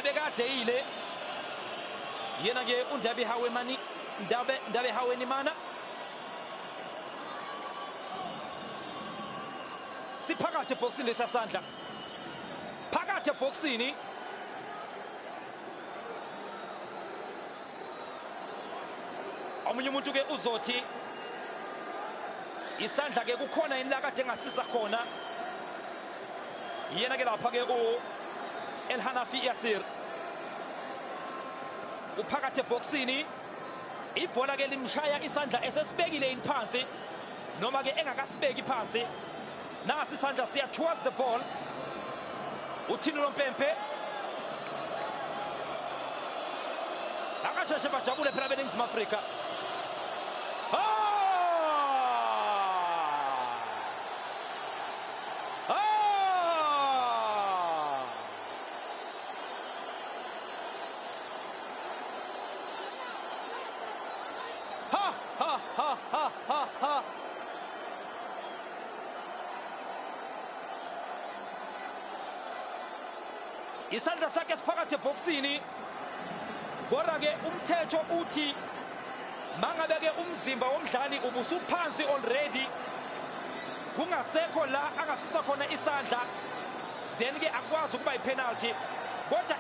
abekadeyile yena ke uNdabe Hawemani Ndabe Hawenimana siphakathi eboxini lesasandla phakathi eboxini omunye umuntu ke uzothi isandla ke kukhona yini la kade engasisa khona yena ke lapha ke El Hanafi Yasir uphakathi eboxini ibhola ke limshaya isandla esesibekile phansi noma ke engakasibeki phansi nasi isandla siya towards the ball uThini Lompempe akasheshe bajabule phela beNingizimu Afrika. Isandla sakhe siphakathi eboxini kodwa ke umthetho uthi mangabe ke umzimba womdlali ubusuphansi already kungasekho la angasisa khona isandla then ke akwazi ukuba ipenalty kodwa